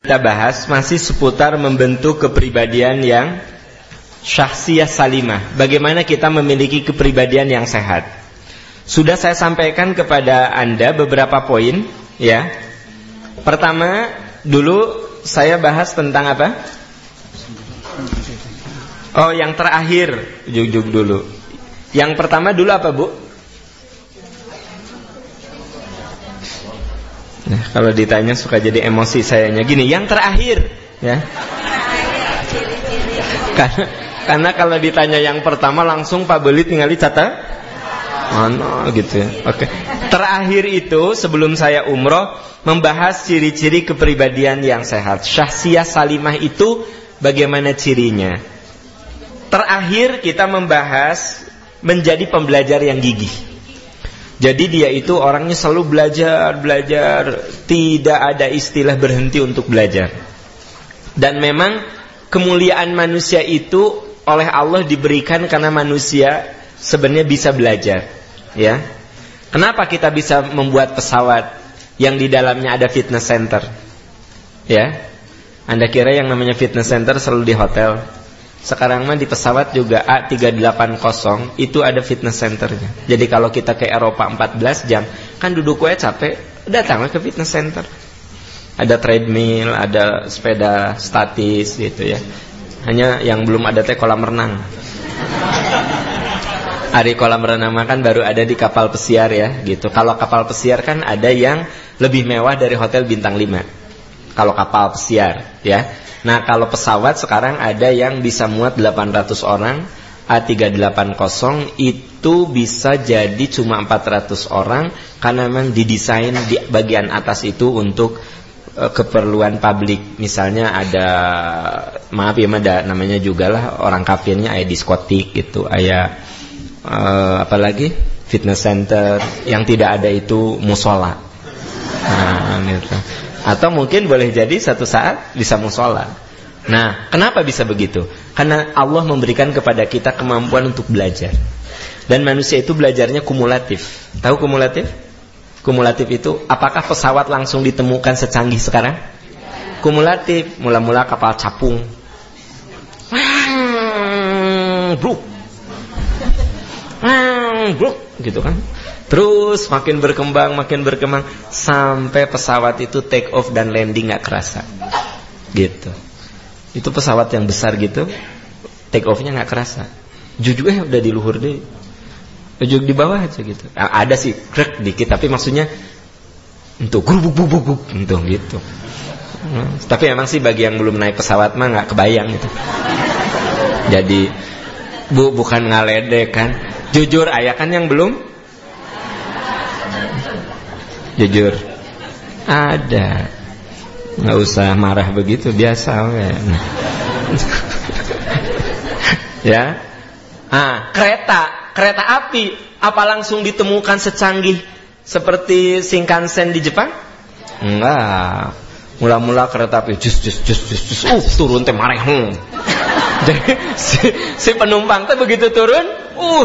Kita bahas masih seputar membentuk kepribadian yang syahsiyah salimah. Bagaimana kita memiliki kepribadian yang sehat. Sudah saya sampaikan kepada Anda beberapa poin, ya. Pertama, dulu saya bahas tentang apa? Oh, yang terakhir, jujur dulu. Yang pertama dulu apa, Bu? Nah, kalau ditanya suka jadi emosi sayanya. Gini, yang terakhir, ya. Karena kalau ditanya yang pertama langsung Pak Belit tinggal dicatat. Mana gitu ya. Oke. Terakhir itu sebelum saya umroh membahas ciri-ciri kepribadian yang sehat. Syahsiyah salimah itu bagaimana cirinya? Terakhir kita membahas menjadi pembelajar yang gigih. Jadi dia itu orangnya selalu belajar, tidak ada istilah berhenti untuk belajar. Dan memang kemuliaan manusia itu oleh Allah diberikan karena manusia sebenarnya bisa belajar, ya. Kenapa kita bisa membuat pesawat yang di dalamnya ada fitness center? Ya. Anda kira yang namanya fitness center selalu di hotel? Sekarang mah di pesawat juga A380 itu ada fitness centernya. Jadi kalau kita ke Eropa 14 jam, kan duduk aja capek, datanglah ke fitness center. Ada treadmill, ada sepeda statis gitu ya. Hanya yang belum ada teh kolam renang. Hari kolam renang kan baru ada di kapal pesiar ya gitu. Kalau kapal pesiar kan ada yang lebih mewah dari hotel bintang 5. Kalau kapal pesiar ya. Nah kalau pesawat sekarang ada yang bisa muat 800 orang, A380 itu bisa jadi cuma 400 orang karena memang didesain di bagian atas itu untuk keperluan publik. Misalnya ada, maaf ya, ada namanya juga lah orang kafirnya, ada diskotik gitu, ada apalagi fitness center, yang tidak ada itu musola. Nah, gitu. Atau mungkin boleh jadi satu saat bisa musola. Nah, kenapa bisa begitu? Karena Allah memberikan kepada kita kemampuan untuk belajar. Dan manusia itu belajarnya kumulatif. Tahu kumulatif? Kumulatif itu, apakah pesawat langsung ditemukan secanggih sekarang? Kumulatif, mula-mula kapal capung. Bruk. Bruk, gitu kan. Terus makin berkembang sampai pesawat itu take off dan landing gak kerasa. Gitu. Itu pesawat yang besar gitu, take off-nya gak kerasa. Jujur udah di luhur deh. Jujur di bawah aja gitu. Ada sih krek dikit, tapi maksudnya untuk gubuk gitu. Tapi emang sih bagi yang belum naik pesawat mah gak kebayang gitu. Jadi bukan ngaledek kan. Jujur ayah kan yang belum. Jujur ada, nggak usah marah begitu, biasa ya. Kereta api apa langsung ditemukan secanggih seperti Shinkansen di Jepang? Enggak. Mula-mula kereta api jus turun teh mareh. Jadi si penumpang teh begitu turun,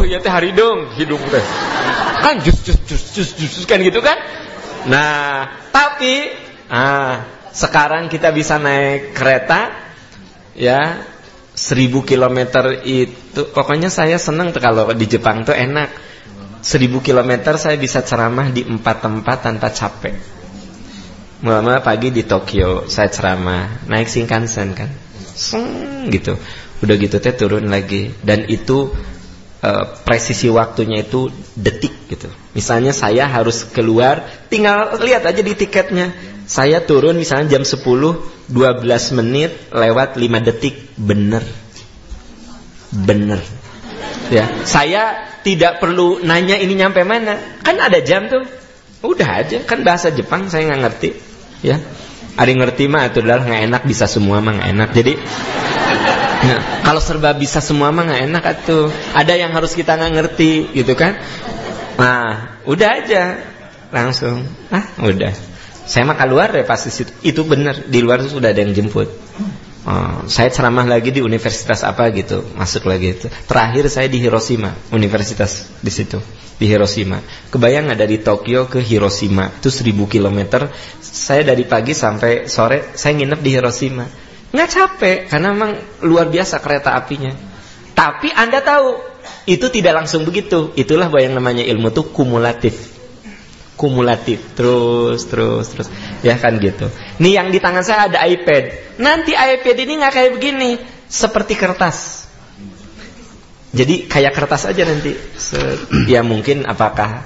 ya teh haridung hidung teh. Kan jus kan gitu kan? Nah, tapi sekarang kita bisa naik kereta ya 1000 km itu. Pokoknya saya senang tuh kalau di Jepang tuh enak. 1000 km saya bisa ceramah di 4 tempat tanpa capek. Mula-mula pagi di Tokyo saya ceramah, naik Shinkansen kan. Gitu. Udah gitu teh turun lagi, dan itu presisi waktunya itu detik gitu. Misalnya saya harus keluar, tinggal lihat aja di tiketnya. Saya turun misalnya jam 10, 12 menit lewat 5 detik, bener. Ya, saya tidak perlu nanya ini nyampe mana. Kan ada jam tuh. Udah aja, kan bahasa Jepang saya nggak ngerti. Ya, Ari ngerti mah itu adalah nggak enak, bisa semua mah nggak enak. Jadi nah, kalau serba bisa semua mah nggak enak atuh. Ada yang harus kita nggak ngerti gitu kan. Nah, udah aja langsung. Udah. Saya mah keluar deh pasti itu benar. Di luar tuh sudah ada yang jemput. Saya ceramah lagi di universitas apa gitu, masuk lagi itu. Terakhir saya di Hiroshima, universitas di situ, di Hiroshima. Kebayang nggak dari Tokyo ke Hiroshima itu 1000 km. Saya dari pagi sampai sore saya nginep di Hiroshima. Nggak capek karena memang luar biasa kereta apinya. Tapi Anda tahu itu tidak langsung begitu. Itulah yang namanya ilmu tuh kumulatif. Terus ya kan gitu. Nih yang di tangan saya ada iPad. Nanti iPad ini nggak kayak begini, seperti kertas. Jadi kayak kertas aja nanti. Ya mungkin apakah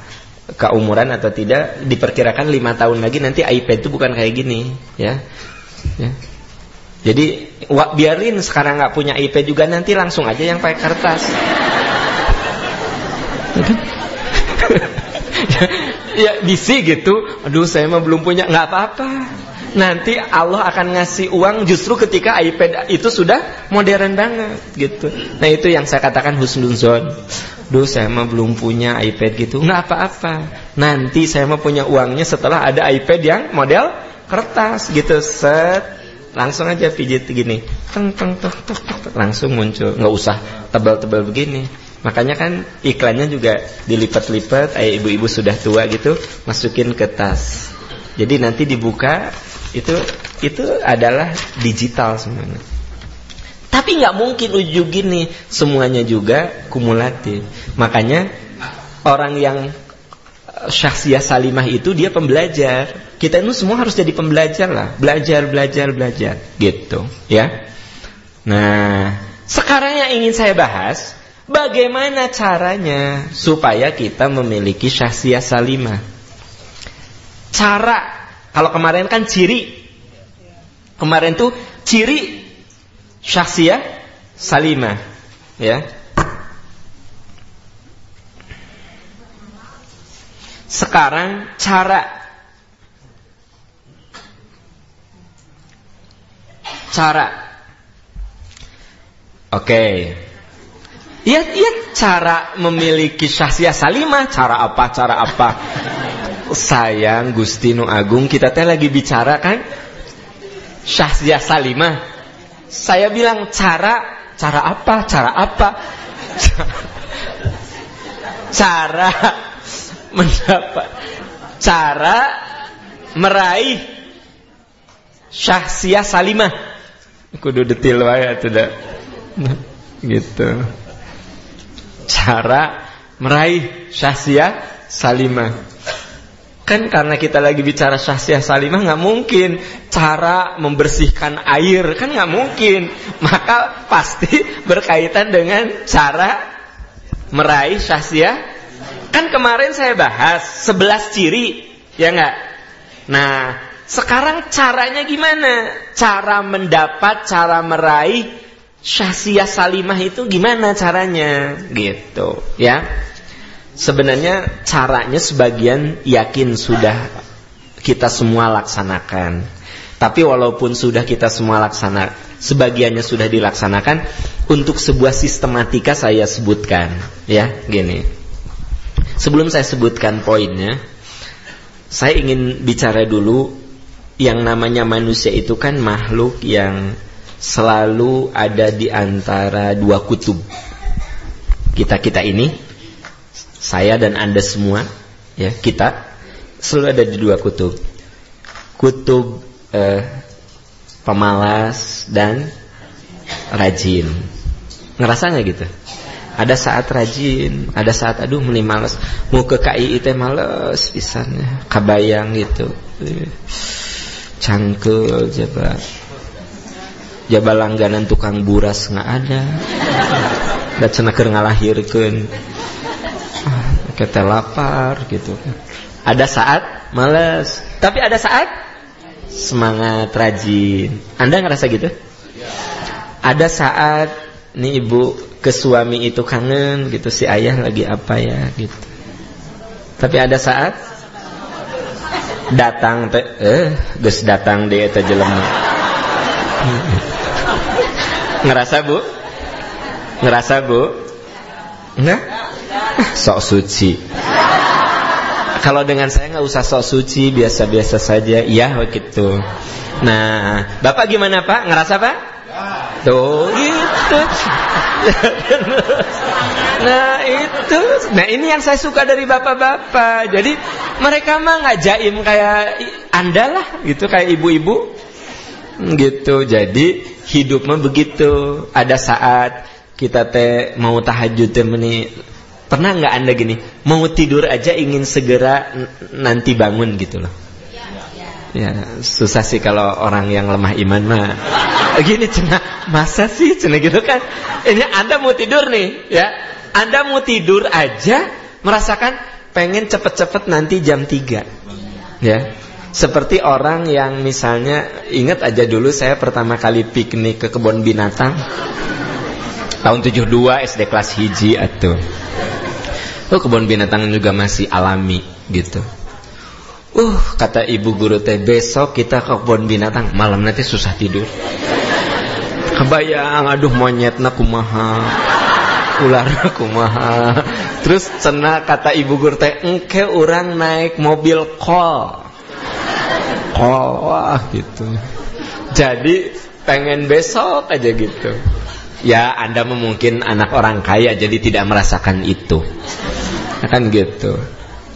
keumuran atau tidak, diperkirakan 5 tahun lagi nanti iPad itu bukan kayak gini, ya. Jadi biarin sekarang nggak punya iPad juga, nanti langsung aja yang pakai kertas. Ya bisi gitu. Aduh saya mah belum punya. Nggak apa-apa. Nanti Allah akan ngasih uang justru ketika iPad itu sudah modern banget gitu. Nah itu yang saya katakan husnuzon. Duh saya mah belum punya iPad gitu. Nggak apa-apa. Nanti saya mah punya uangnya setelah ada iPad yang model kertas gitu. Set, langsung aja pijit gini. Teng, langsung muncul. Nggak usah tebal-tebal begini. Makanya kan iklannya juga dilipat-lipat, ibu-ibu sudah tua gitu, masukin ke tas. Jadi nanti dibuka itu adalah digital semuanya. Tapi nggak mungkin ujung gini, semuanya juga kumulatif. Makanya orang yang syakhsiyah salimah itu dia pembelajar. Kita itu semua harus jadi pembelajar lah, belajar gitu, ya. Nah, sekarang yang ingin saya bahas, bagaimana caranya supaya kita memiliki syakhsiyah salimah? Cara, kalau kemarin kan ciri. Kemarin tuh ciri syakhsiyah salimah, ya. Sekarang cara. Oke. Iya cara memiliki syakhsiyah salimah. Cara apa? Sayang Gusti Nu Agung, kita teh lagi bicara kan syakhsiyah salimah. Saya bilang cara apa? Cara mendapat, cara meraih syakhsiyah salimah. Kudu detil wae atuh gitu. Cara meraih syakhsiyah salimah. Kan karena kita lagi bicara syakhsiyah salimah, nggak mungkin cara membersihkan air, kan nggak mungkin. Maka pasti berkaitan dengan cara meraih syakhsiyah. Kan kemarin saya bahas 11 ciri, ya nggak? Nah, sekarang caranya gimana? Cara mendapat, cara meraih syakhsiyah salimah itu gimana caranya? Gitu, ya. Sebenarnya caranya sebagian yakin sudah kita semua laksanakan. Tapi walaupun sudah kita semua laksanakan, sebagiannya sudah dilaksanakan, untuk sebuah sistematika saya sebutkan, ya, gini. Sebelum saya sebutkan poinnya, saya ingin bicara dulu yang namanya manusia itu kan makhluk yang selalu ada di antara dua kutub. Kita ini, saya dan Anda semua, ya, kita selalu ada di dua kutub. Kutub pemalas dan rajin. Ngerasa nggak gitu? Ada saat rajin, ada saat aduh meni malas. Mau ke KI teh males pisannya, kabayang gitu. Cangkel jaba langganan tukang buras nggak ada. Da cenah keur ngalahirkeun. Kita lapar gitu. Ada saat malas, tapi ada saat semangat rajin. Anda ngerasa gitu? Ada saat nih ibu ke suami itu kangen gitu, si ayah lagi apa ya gitu. Tapi ada saat datang geus datang deui eta jelema. Ngerasa Bu? Enggak? Sok suci. Kalau dengan saya nggak usah sok suci, biasa-biasa saja. Iya gitu. Nah, Bapak gimana Pak? Ngerasa Pak? Tuh gitu. Nah itu, nah ini yang saya suka dari bapak-bapak. Jadi mereka mah nggak jaim kayak Anda lah, gitu, kayak ibu-ibu, gitu. Jadi hidup mah begitu. Ada saat kita mau tahajud meni. Pernah nggak Anda gini, mau tidur aja ingin segera nanti bangun gitu loh. Ya susah sih kalau orang yang lemah iman mah. Gini cenah, masa sih cenah gitu kan? Ini Anda mau tidur nih, ya. Anda mau tidur aja merasakan pengen cepet-cepet nanti jam 3. Ya. Seperti orang yang misalnya, ingat aja dulu saya pertama kali piknik ke kebun binatang tahun 72 SD kelas hiji atuh. Kebun binatang juga masih alami gitu. Kata ibu guru teh, besok kita ke kebun binatang, malam nanti susah tidur. Kebayang, aduh monyetna kumaha, ularna kumaha. Terus cenah kata ibu guru teh, engke urang naik mobil kol, wah gitu. Jadi pengen besok aja gitu. Ya Anda mungkin anak orang kaya jadi tidak merasakan itu, kan gitu.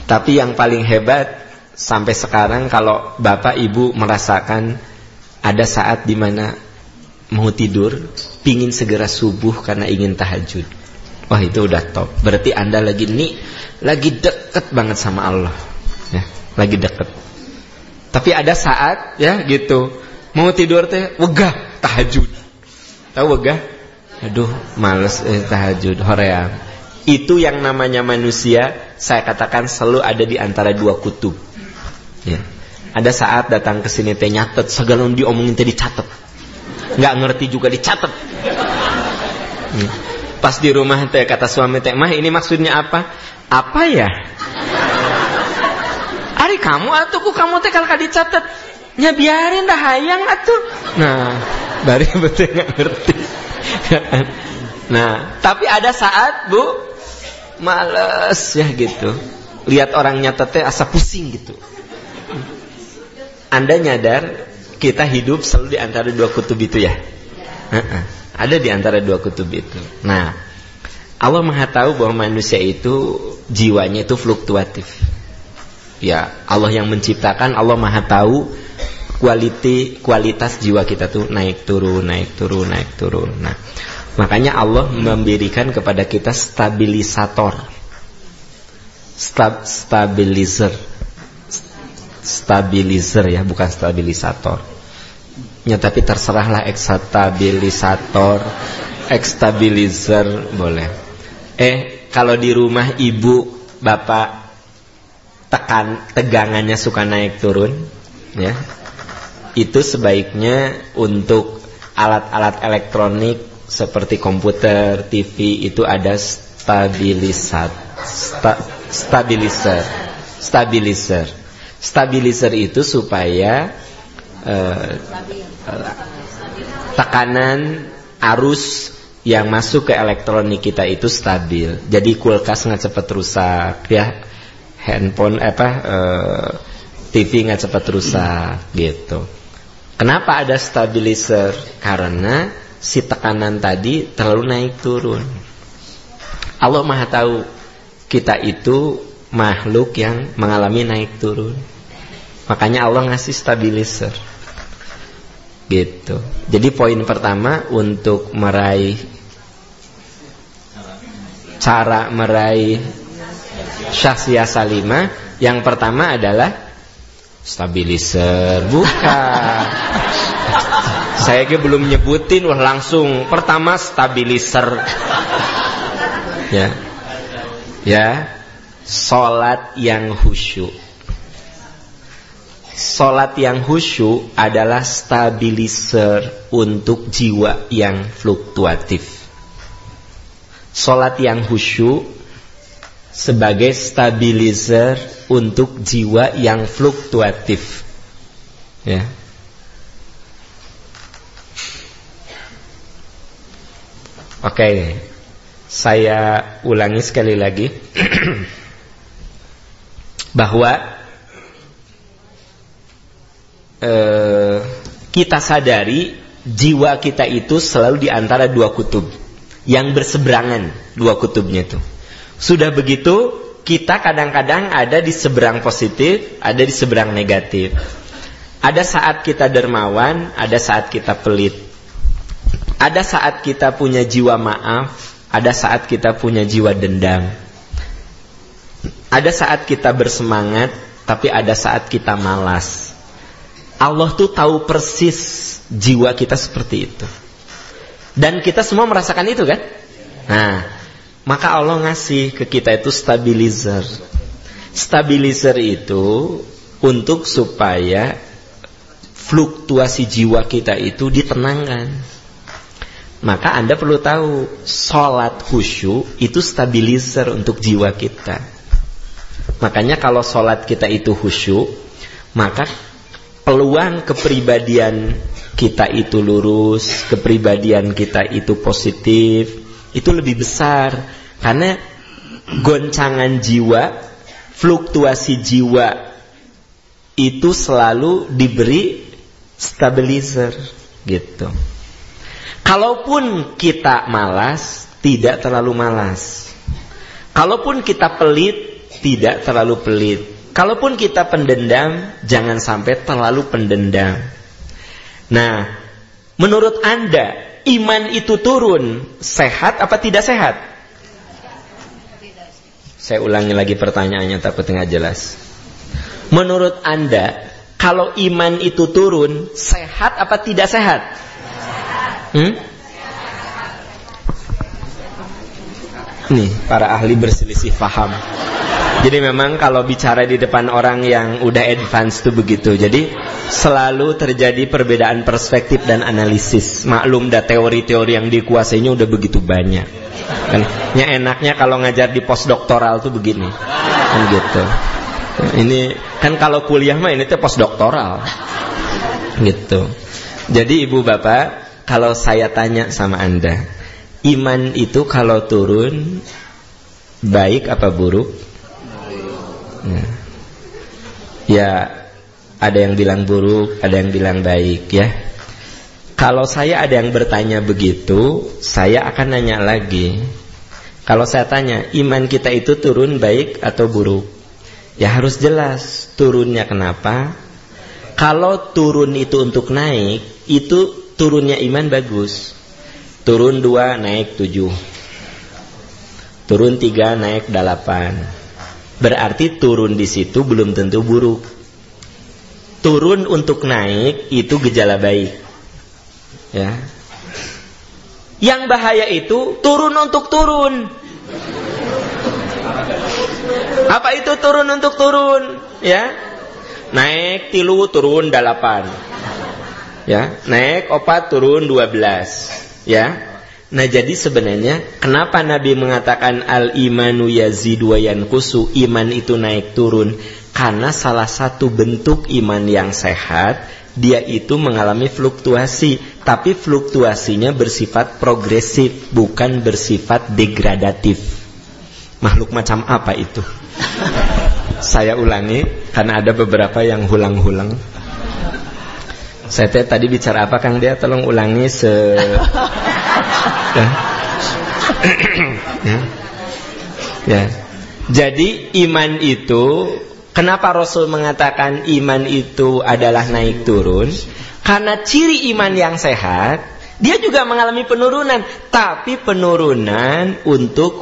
Tapi yang paling hebat sampai sekarang kalau bapak ibu merasakan ada saat dimana mau tidur, pingin segera subuh karena ingin tahajud. Wah itu udah top. Berarti Anda lagi deket banget sama Allah, ya, lagi deket. Tapi ada saat ya gitu mau tidur teh wegah tahajud. Tahu wegah? Aduh males tahajud hoream. Itu yang namanya manusia, saya katakan selalu ada di antara dua kutub. Ya. Ada saat datang ke sini teh nyatet segala yang diomongin teh dicatat. Nggak ngerti juga dicatat. Pas di rumah teh kata suami teh, "Mah ini maksudnya apa?" "Apa ya?" "Ari kamu atuh ku kamu teh kalau dicatat." "Nya biarin dah hayang atuh." Nah, bari betul nggak ngerti. Nah, tapi ada saat Bu males ya gitu. Lihat orang nyatet teh asa pusing gitu. Anda nyadar kita hidup selalu di antara dua kutub itu ya? Ada di antara dua kutub itu. Nah, Allah Maha tahu bahwa manusia itu jiwanya itu fluktuatif. Ya, Allah yang menciptakan, Allah Maha tahu kualitas jiwa kita tuh naik turun. Nah, makanya Allah memberikan kepada kita stabilisator, stabilizer ya, bukan stabilisator. Ya tapi terserahlah ekstabilisator, ekstabilizer boleh. Kalau di rumah ibu bapak tegangannya suka naik turun, ya, itu sebaiknya untuk alat-alat elektronik seperti komputer, TV itu ada stabilizer. Stabilizer itu supaya tekanan arus yang masuk ke elektronik kita itu stabil. Jadi kulkas nggak cepat rusak, ya, handphone TV nggak cepat rusak, gitu. Kenapa ada stabilizer? Karena si tekanan tadi terlalu naik turun. Allah Maha tahu kita itu makhluk yang mengalami naik turun. Makanya Allah ngasih stabilizer. Gitu. Jadi poin pertama untuk cara meraih syakhsiyah salimah, yang pertama adalah stabilizer. Bukan. Saya belum nyebutin langsung pertama stabilizer. Ya. Salat yang khusyuk. Salat yang khusyuk adalah stabilizer untuk jiwa yang fluktuatif. Salat yang khusyuk sebagai stabilizer untuk jiwa yang fluktuatif. Ya. Oke. Saya ulangi sekali lagi. Bahwa kita sadari jiwa kita itu selalu di antara dua kutub yang berseberangan, dua kutubnya itu. Sudah begitu, kita kadang-kadang ada di seberang positif, ada di seberang negatif. Ada saat kita dermawan, ada saat kita pelit. Ada saat kita punya jiwa maaf, ada saat kita punya jiwa dendam. Ada saat kita bersemangat, tapi ada saat kita malas. Allah tuh tahu persis jiwa kita seperti itu. Dan kita semua merasakan itu kan? Nah, maka Allah ngasih ke kita itu stabilizer. Stabilizer itu untuk supaya fluktuasi jiwa kita itu ditenangkan. Maka Anda perlu tahu, sholat khusyuk itu stabilizer untuk jiwa kita. Makanya kalau sholat kita itu khusyuk, maka peluang kepribadian kita itu lurus, kepribadian kita itu positif, itu lebih besar. Karena goncangan jiwa, fluktuasi jiwa itu selalu diberi stabilizer gitu. Kalaupun kita malas, tidak terlalu malas. Kalaupun kita pelit, tidak terlalu pelit. Kalaupun kita pendendam, jangan sampai terlalu pendendam. Nah, menurut Anda, iman itu turun, sehat apa tidak sehat? Saya ulangi lagi pertanyaannya, takut nggak jelas. Menurut Anda, kalau iman itu turun, sehat apa tidak sehat? Nih, para ahli berselisih paham. Jadi memang kalau bicara di depan orang yang udah advance tuh begitu. Jadi selalu terjadi perbedaan perspektif dan analisis. Maklum dah, teori-teori yang dikuasainya udah begitu banyak. Kan enaknya kalau ngajar di postdoktoral tuh begini. Kan gitu. Ini kan kalau kuliah mah ini tuh postdoktoral. Gitu. Jadi ibu bapak, kalau saya tanya sama Anda, iman itu kalau turun baik apa buruk? Ya, ada yang bilang buruk, ada yang bilang baik ya. Kalau saya ada yang bertanya begitu, saya akan nanya lagi. Kalau saya tanya, iman kita itu turun baik atau buruk? Ya harus jelas turunnya kenapa. Kalau turun itu untuk naik, itu turunnya iman bagus. Turun 2 naik 7. Turun 3 naik 8. Berarti turun di situ belum tentu buruk. Turun untuk naik itu gejala baik. Ya. Yang bahaya itu turun untuk turun. Apa itu turun untuk turun? Ya. Naik 3 turun 8. Ya, naik 4 turun 12. Ya. Nah, jadi sebenarnya kenapa Nabi mengatakan al-imanu yazidu wa yanqusu, iman itu naik turun? Karena salah satu bentuk iman yang sehat, dia itu mengalami fluktuasi, tapi fluktuasinya bersifat progresif, bukan bersifat degradatif. Makhluk macam apa itu? Saya ulangi karena ada beberapa yang hulang-hulang. Saya tadi bicara apa Kang Dia? Tolong ulangi ya. Jadi iman itu, kenapa Rasul mengatakan iman itu adalah naik turun? Karena ciri iman yang sehat, dia juga mengalami penurunan, tapi penurunan untuk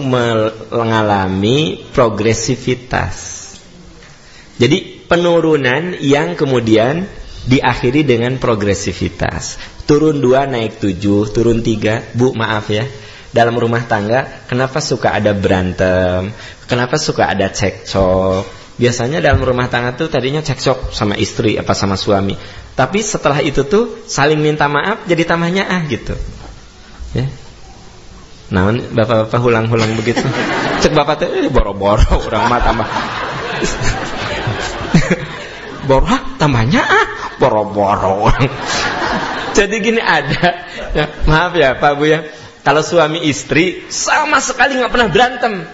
mengalami progresivitas. Jadi penurunan yang kemudian diakhiri dengan progresivitas. Turun 2 naik 7, turun 3. Bu, maaf ya, dalam rumah tangga kenapa suka ada berantem? Kenapa suka ada cekcok? Biasanya dalam rumah tangga tuh tadinya cekcok sama istri apa sama suami, tapi setelah itu tuh saling minta maaf, jadi tambahnya gitu. Ya. Nah, bapak-bapak hulang-hulang begitu. Cek bapak tuh boro-boro orang mah tambah. Boro tambahnya boro-boro. Jadi gini ada ya, maaf ya Pak Bu ya, kalau suami istri sama sekali nggak pernah berantem,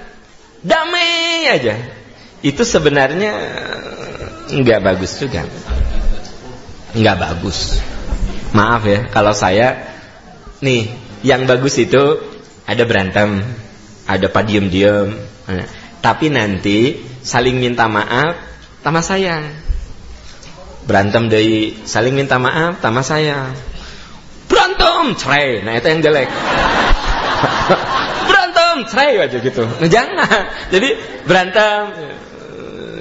damai aja, itu sebenarnya nggak bagus juga, nggak bagus Maaf ya, kalau saya nih yang bagus itu ada berantem, ada diem-diem, tapi nanti saling minta maaf, tambah sayang. Berantem dari saling minta maaf, tambah sayang. Berantem, cerai, nah itu yang jelek. Berantem, cerai aja gitu. Nah jangan. Jadi berantem.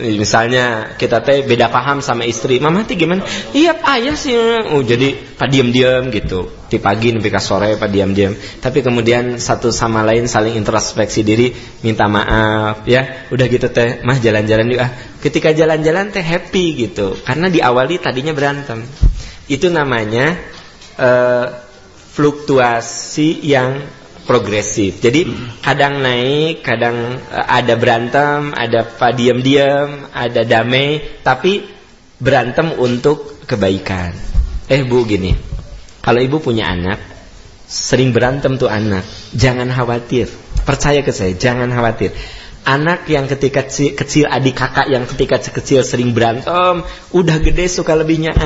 Misalnya kita beda paham sama istri, mama tuh gimana? Iya ayah sih, jadi diam-diam gitu. Di pagi sampai ke sore diam-diam. Tapi kemudian satu sama lain saling introspeksi diri, minta maaf, ya. Udah gitu teh, mah jalan-jalan yuk. Ketika jalan-jalan teh happy gitu, karena diawali tadinya berantem. Itu namanya fluktuasi yang progresif. Jadi kadang naik, kadang ada berantem, ada diam-diam, ada damai, tapi berantem untuk kebaikan. Bu gini, kalau ibu punya anak, sering berantem tuh anak, jangan khawatir. Percaya ke saya, jangan khawatir. Anak yang ketika kecil, adik kakak yang ketika kecil sering berantem, udah gede suka lebihnya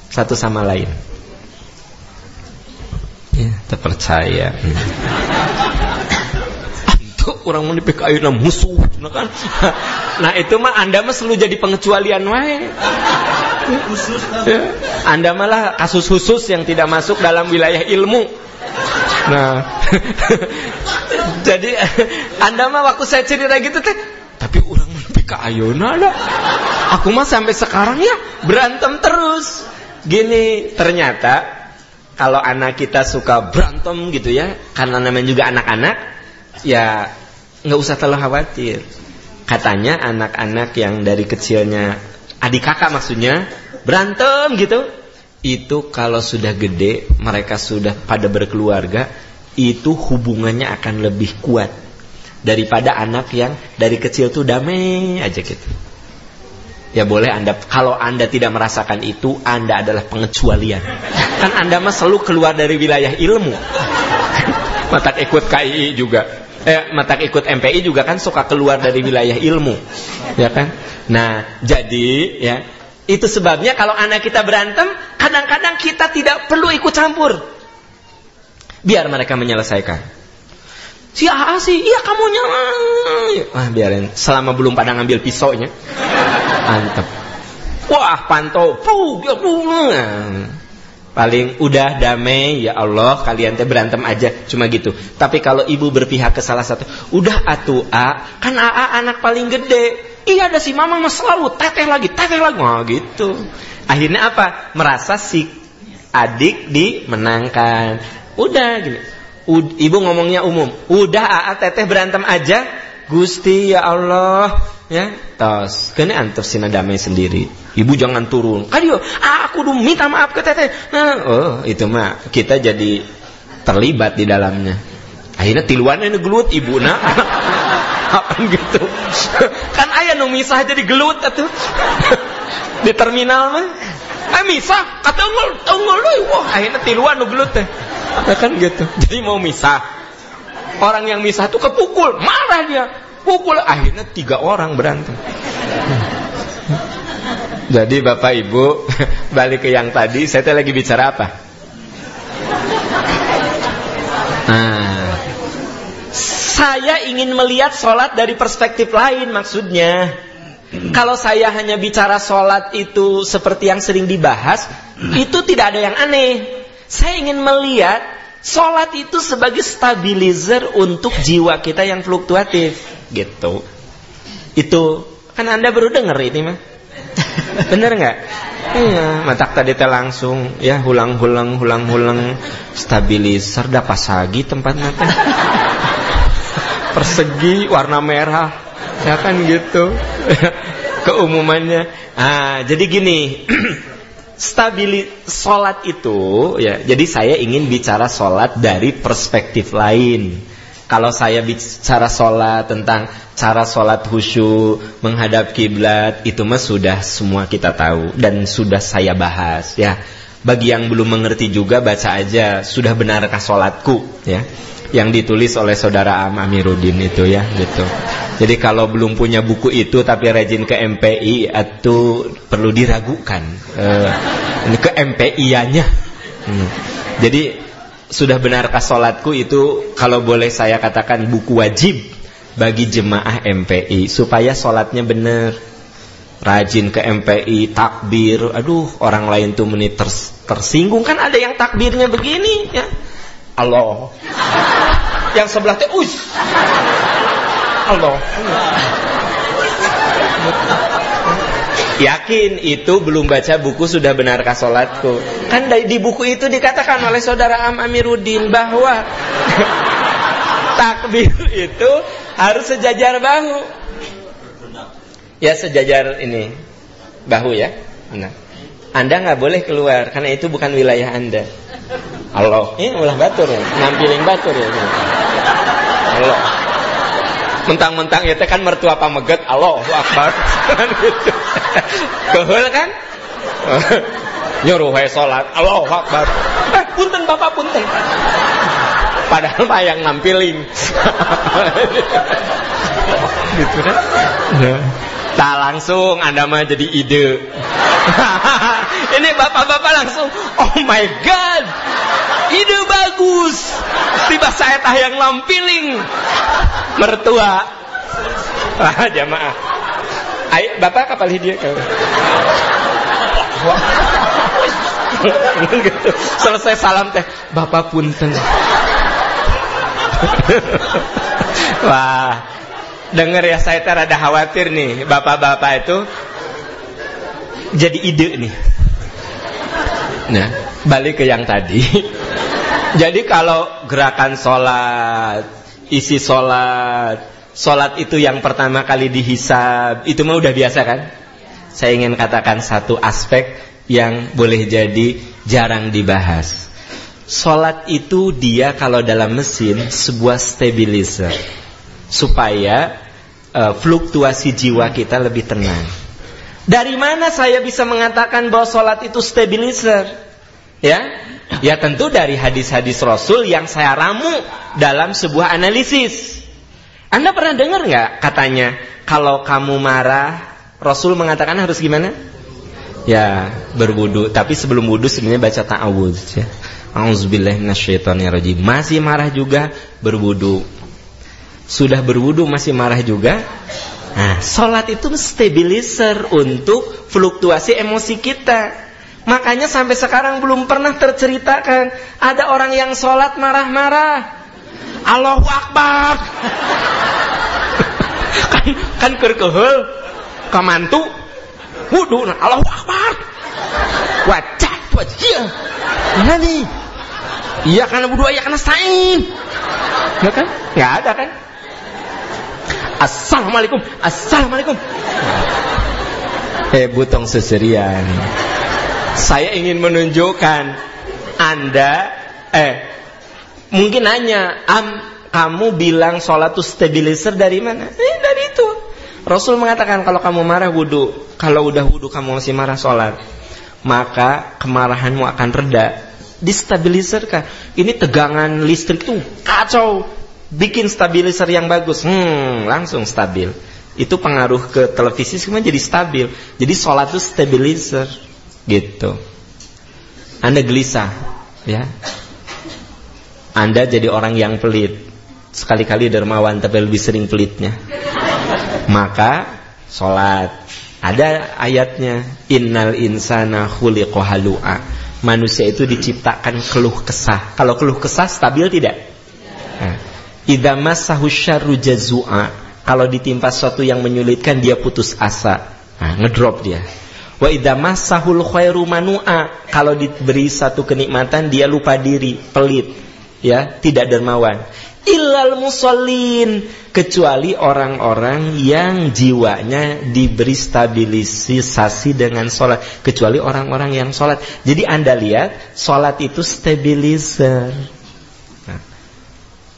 satu sama lain. Ya, terpercaya. Antuk orang mau dipek ayeuna musuh, kan? Nah itu mah Anda mah selalu jadi pengecualian wae. Ya. Anda malah kasus khusus yang tidak masuk dalam wilayah ilmu. Nah, jadi Anda mah waktu saya cerita gitu teh, tapi orang mau dipek ayeuna lah. Aku mah sampai sekarang ya berantem terus. Gini, ternyata kalau anak kita suka berantem gitu ya, karena namanya juga anak-anak, ya nggak usah terlalu khawatir. Katanya anak-anak yang dari kecilnya, adik kakak maksudnya, berantem gitu, itu kalau sudah gede, mereka sudah pada berkeluarga, itu hubungannya akan lebih kuat daripada anak yang dari kecil tuh damai aja gitu. Ya boleh Anda, kalau Anda tidak merasakan itu, Anda adalah pengecualian. Kan Anda mah selalu keluar dari wilayah ilmu. Matak ikut KII juga, matak ikut MPI juga kan suka keluar dari wilayah ilmu, ya kan? Nah, jadi ya itu sebabnya kalau anak kita berantem, kadang-kadang kita tidak perlu ikut campur. Biar mereka menyelesaikan. Si AA sih, iya kamunya. Biarin, selama belum pada ngambil pisaunya. Mantep. Wah, pantau. Paling udah damai, ya Allah, kalian teh berantem aja, cuma gitu. Tapi kalau ibu berpihak ke salah satu, udah atuh A, kan AA anak paling gede. Iya ada si mama mah selalu teteh lagi. Gitu. Akhirnya apa? Merasa si adik dimenangkan. Udah gini. Ibu ngomongnya umum, udah AA teteh berantem aja, Gusti ya Allah, ya tos, kene antep sina damai sendiri. Ibu jangan turun. Aduh, aku udah minta maaf ke teteh. Itu mah kita jadi terlibat di dalamnya. Akhirnya tiluannya gelut ibu nak. Apa gitu? Kan aya nu misah jadi gelut atuh. Di terminal mah. Misah, kata unggul deui. Wah, akhirnya tiluan nu gelut teh. Kan gitu. Jadi mau misah. Orang yang misah tuh kepukul, marah dia. Pukul, akhirnya 3 orang berantem. Jadi Bapak Ibu, balik ke yang tadi, saya lagi bicara apa? Saya ingin melihat sholat dari perspektif lain maksudnya. Kalau saya hanya bicara sholat itu seperti yang sering dibahas, itu tidak ada yang aneh. Saya ingin melihat sholat itu sebagai stabilizer untuk jiwa kita yang fluktuatif, gitu. Itu kan Anda baru dengar ini mah, bener nggak? Iya, matak tadi teh langsung ya hulang stabilizer dapat sagi tempatnya teh persegi warna merah, ya kan gitu. Keumumannya. Jadi gini. Sholat itu ya, jadi saya ingin bicara sholat dari perspektif lain. Kalau saya bicara sholat tentang cara sholat khusyuk, menghadap kiblat, itu mah sudah semua kita tahu dan sudah saya bahas ya. Bagi yang belum mengerti juga baca aja Sudah Benarkah Sholatku ya, yang ditulis oleh saudara Amiruddin itu ya gitu. Jadi kalau belum punya buku itu tapi rajin ke MPI, itu perlu diragukan ke MPI-nya Jadi sudah benarkah sholatku itu kalau boleh saya katakan buku wajib bagi jemaah MPI supaya sholatnya benar. Rajin ke MPI, takbir. Aduh, orang lain tuh menit tersinggung. Kan ada yang takbirnya begini ya. Allah. Yang sebelah teh Allah. Yakin itu belum baca buku sudah benarkah sholatku. Kan di buku itu dikatakan oleh saudara Amiruddin bahwa takbir itu harus sejajar bahu. Ya sejajar ini bahu ya. Benar. Anda nggak boleh keluar karena itu bukan wilayah Anda. Allah, ini ulah batur ya, nampilin batur ya. Allah. Mentang-mentang itu kan mertua pameget, Allahu Akbar. Gitu. Keheul kan? Nyuruh wae salat, Allahu Akbar. Punten Bapak punten. Padahal mah yang nampilin. Gitu kan? Nah. Tak langsung Anda mah jadi ide. Ini bapak-bapak langsung, oh my god, ide bagus. Tiba saya tah yang lampiling mertua. Jamaah. Ayo bapak kapal hadiah kau. Selesai salam teh, bapak punten. Wah. Dengar ya, saya rada khawatir nih bapak-bapak itu jadi ide nih. Nah, balik ke yang tadi. Jadi kalau gerakan sholat, isi sholat itu yang pertama kali dihisab, itu mah udah biasa kan? Saya ingin katakan satu aspek yang boleh jadi jarang dibahas. Sholat itu dia kalau dalam mesin sebuah stabilizer supaya fluktuasi jiwa kita lebih tenang. Dari mana saya bisa mengatakan bahwa sholat itu stabilizer? Ya tentu dari hadis-hadis Rasul yang saya ramu dalam sebuah analisis. Anda pernah dengar nggak katanya kalau kamu marah Rasul mengatakan harus gimana? Ya berwudu. Tapi sebelum wudu sebenarnya baca ta'awudz ya. A'udzubillahi minasyaitonirrajim. Masih marah juga berwudu. Sudah berwudu masih marah juga. Nah, sholat itu stabilizer untuk fluktuasi emosi kita. Makanya sampai sekarang belum pernah terceritakan ada orang yang sholat marah-marah. Allahu Akbar. kan kerkehel kamantu wudu Allahu Akbar. Wajah wajah. Mana nih? Iya karena wudu iya karena stain. Ya kan? Enggak ada kan? Assalamualaikum, assalamualaikum. Butong seserian. Saya ingin menunjukkan Anda, mungkin nanya, kamu bilang sholat itu stabilizer dari mana? Dari itu. Rasul mengatakan kalau kamu marah wudu, kalau udah wudu kamu masih marah sholat, maka kemarahanmu akan reda. Distabilizerkan. Ini tegangan listrik tuh kacau. Bikin stabilizer yang bagus, langsung stabil. Itu pengaruh ke televisi semua jadi stabil. Jadi sholat itu stabilizer, gitu. Anda gelisah, ya. Anda jadi orang yang pelit. Sekali-kali dermawan tapi lebih sering pelitnya. Maka sholat. Ada ayatnya, innal insana khuliqa halu'a. Manusia itu diciptakan keluh kesah. Kalau keluh kesah stabil tidak? Nah. Idza massahu syarru jazua. Kalau ditimpa sesuatu yang menyulitkan dia putus asa. Nah, ngedrop dia. Wa idza massahul khairu manua. Kalau diberi satu kenikmatan dia lupa diri, pelit, ya, tidak dermawan. Illal musallin, kecuali orang-orang yang jiwanya diberi stabilisasi dengan sholat, kecuali orang-orang yang sholat. Jadi Anda lihat, sholat itu stabilizer.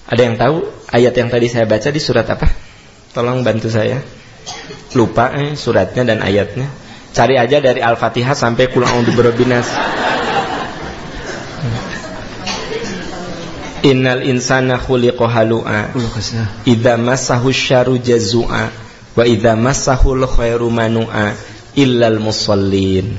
Ada yang tahu ayat yang tadi saya baca di surat apa? Tolong bantu saya. Lupa suratnya dan ayatnya. Cari aja dari Al-Fatihah sampai Qul a'udzu birabbin nas. Innal insana khuliqa halu'a. Idza massahu syarru jazua wa idza massahul khairu manu'a illal musallin.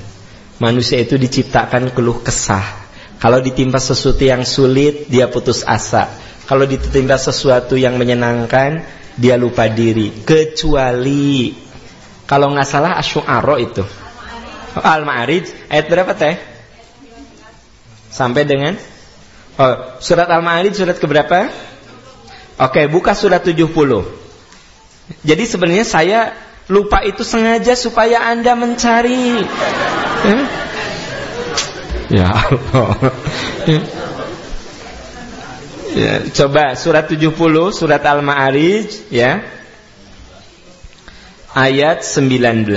Manusia itu diciptakan keluh kesah. Kalau ditimpa sesuatu yang sulit, dia putus asa. Kalau ditimpa sesuatu yang menyenangkan, dia lupa diri. Kecuali, kalau nggak salah Asy-Syu'ara itu. Al-Ma'arij, ayat berapa teh? Sampai dengan? Surat Al-Ma'arij surat keberapa? Oke, buka surat 70. Jadi sebenarnya saya lupa itu sengaja supaya Anda mencari. Ya Allah. Ya, coba surat 70 surat Al-Ma'arij ya. Ayat 19.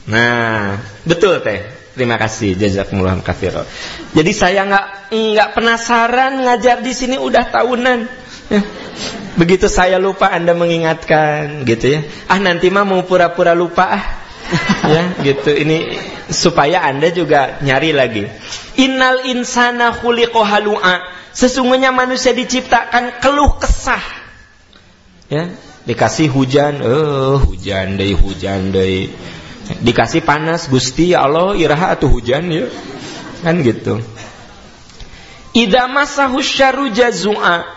Nah, betul teh. Terima kasih, jazakumullah khairan. Jadi saya nggak penasaran ngajar di sini udah tahunan. Ya. Begitu saya lupa Anda mengingatkan, gitu ya. Nanti mah mau pura-pura lupa ya, gitu. Ini supaya Anda juga nyari lagi. Innal insana khuliqa halu'a. Sesungguhnya manusia diciptakan keluh kesah. Ya, dikasih hujan, hujan deui. Dikasih panas, Gusti ya Allah iraha atuh hujan ya. Kan gitu. Idza masahu syarru jazua.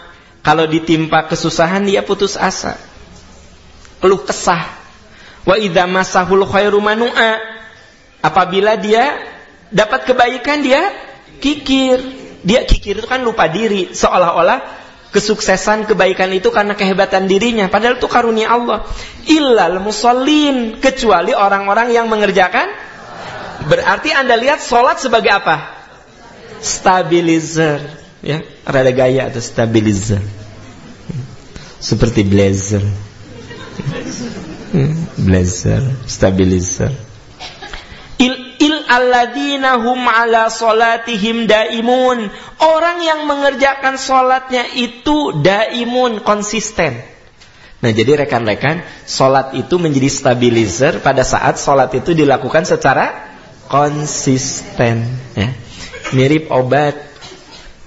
Kalau ditimpa kesusahan dia putus asa. Keluh kesah. Wa idza masahul khairu manua. Apabila dia dapat kebaikan dia kikir. Dia kikir itu kan lupa diri, seolah-olah kesuksesan kebaikan itu karena kehebatan dirinya, padahal itu karunia Allah. Illal musallin, kecuali orang-orang yang mengerjakan. Berarti Anda lihat sholat sebagai apa? Stabilizer, ya, rada gaya atau stabilizer. Seperti blazer. Blazer, stabilizer. Alladzina hum ala salatihim daimun. Orang yang mengerjakan salatnya itu daimun, konsisten. Nah, jadi rekan-rekan, salat itu menjadi stabilizer pada saat salat itu dilakukan secara konsisten, ya. Mirip obat.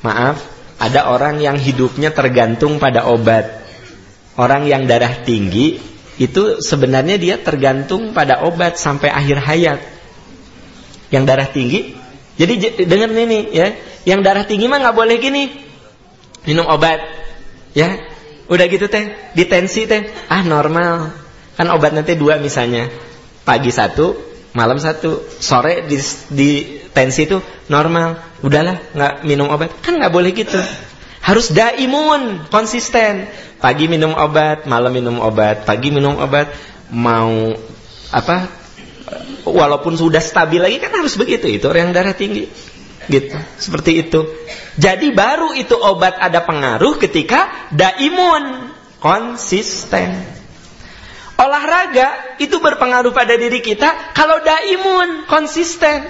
Maaf, ada orang yang hidupnya tergantung pada obat. Orang yang darah tinggi itu sebenarnya dia tergantung pada obat sampai akhir hayat. Yang darah tinggi, jadi dengar ini ya, yang darah tinggi mah nggak boleh gini, minum obat, ya, udah gitu teh, di tensi teh, normal, kan obat nanti 2 misalnya, pagi 1, malam 1, sore di tensi itu normal, udahlah nggak minum obat, kan nggak boleh gitu, harus daimun, konsisten, pagi minum obat, malam minum obat, pagi minum obat, mau apa? Walaupun sudah stabil lagi kan harus begitu, itu orang yang darah tinggi gitu, seperti itu. Jadi baru itu obat ada pengaruh ketika daimun, konsisten. Olahraga itu berpengaruh pada diri kita kalau daimun, konsisten,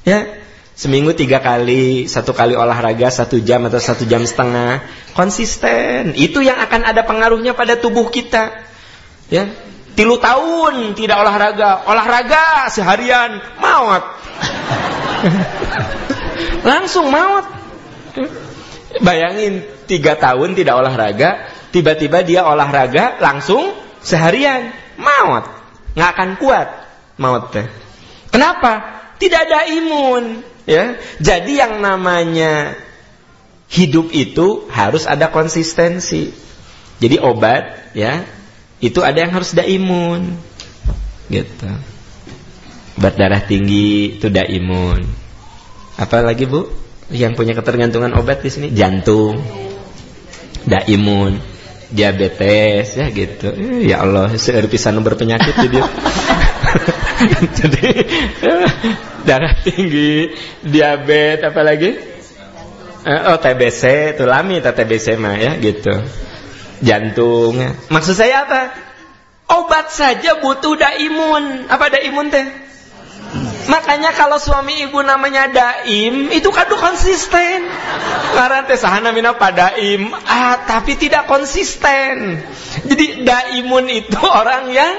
ya. Seminggu 3 kali, 1 kali olahraga 1 jam atau 1 jam setengah, konsisten. Itu yang akan ada pengaruhnya pada tubuh kita, ya. 3 tahun tidak olahraga seharian, maut. Langsung maut. Bayangin 3 tahun tidak olahraga, tiba-tiba dia olahraga langsung seharian, maut. Nggak akan kuat maut teh. Kenapa? Tidak ada imun, ya. Jadi yang namanya hidup itu harus ada konsistensi. Jadi obat, ya, itu ada yang harus daimun, gitu. Obat darah tinggi itu daimun. Apa lagi Bu? Yang punya ketergantungan obat di sini, jantung, daimun, diabetes, ya gitu. Ya Allah, seueur pisan berpenyakit jadi. Jadi darah tinggi, diabetes, apa lagi? TBC, itu lami TBC mah ya gitu. Jantung. Maksud saya apa? Obat saja butuh daimun. Apa daimun teh? Makanya kalau suami ibu namanya daim, itu kan konsisten. Karena teh sahana mina padaim, tapi tidak konsisten. Jadi daimun itu orang yang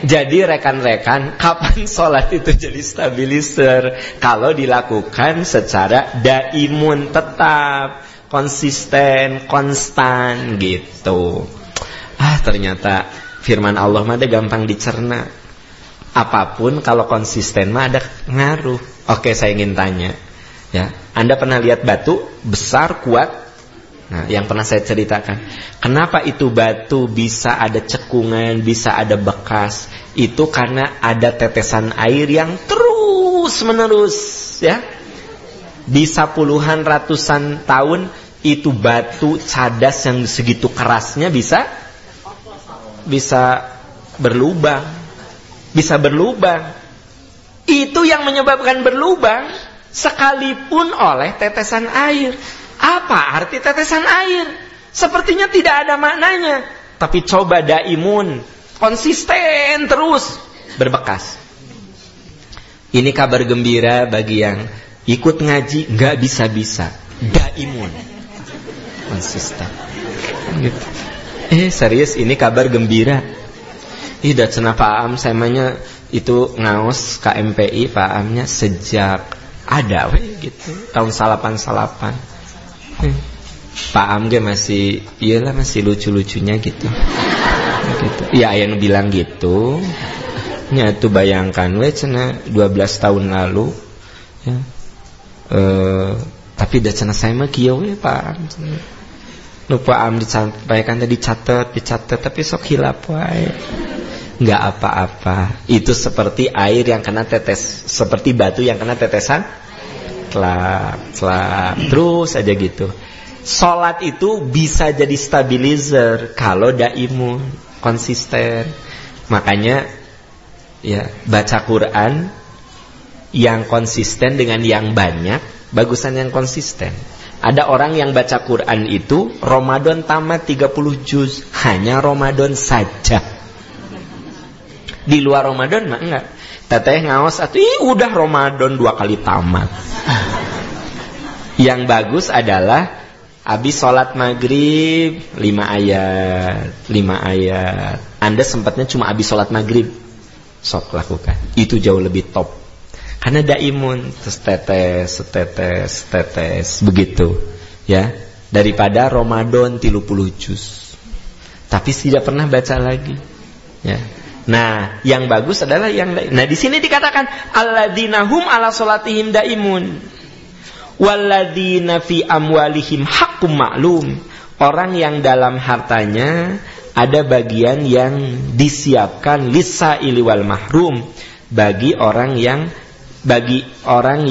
jadi rekan-rekan, kapan sholat itu jadi stabilizer? Kalau dilakukan secara daimun, tetap konsisten, konstan gitu. Ternyata firman Allah mah gampang dicerna. Apapun kalau konsisten mah ada ngaruh. Oke, saya ingin tanya, Ya, Anda pernah lihat batu besar, kuat? Nah, yang pernah saya ceritakan. Kenapa itu batu bisa ada cekungan, bisa ada bekas? Itu karena ada tetesan air yang terus menerus, ya. Bisa puluhan ratusan tahun itu batu cadas yang segitu kerasnya bisa berlubang. Bisa berlubang. Itu yang menyebabkan berlubang sekalipun oleh tetesan air. Apa arti tetesan air? Sepertinya tidak ada maknanya. Tapi coba daimun, konsisten terus berbekas. Ini kabar gembira bagi yang ikut ngaji nggak bisa-bisa. Daimun, konsisten. Gitu. Serius ini kabar gembira. Dah cenah Pak Am samanya itu ngaos KMPI Pak Amnya sejak ada gitu tahun 88. Pak Am ge masih iyalah masih lucu-lucunya gitu. Gitu. Ya yang bilang gitu. Nya tuh bayangkan cenah 12 tahun lalu ya. Tapi dah cenah saya mah kieu we Pak Am. Lupa Am disampaikan tadi dicatat tapi sok hilap wae. Enggak apa-apa. Itu seperti air yang kena tetes, seperti batu yang kena tetesan klap, terus aja gitu. Salat itu bisa jadi stabilizer kalau daimun, konsisten. Makanya ya baca Quran yang konsisten dengan yang banyak, bagusan yang konsisten. Ada orang yang baca Quran itu Ramadan tamat 30 juz, hanya Ramadan saja. Di luar Ramadan mah enggak. Teteh ngaos atuh udah Ramadan 2 kali tamat. Yang bagus adalah habis sholat maghrib 5 ayat. Anda sempatnya cuma habis sholat maghrib, sok lakukan. Itu jauh lebih top. Karena daimun terus tetes begitu ya. Daripada Ramadan 30 juz tapi tidak pernah baca lagi ya. Nah, yang bagus adalah yang lain. Nah, di sini dikatakan alladzina hum ala salatihim daimun. Walladzina fi amwalihim haqqum ma'lum. Orang yang dalam hartanya ada bagian yang disiapkan lisaili wal mahrum, bagi orang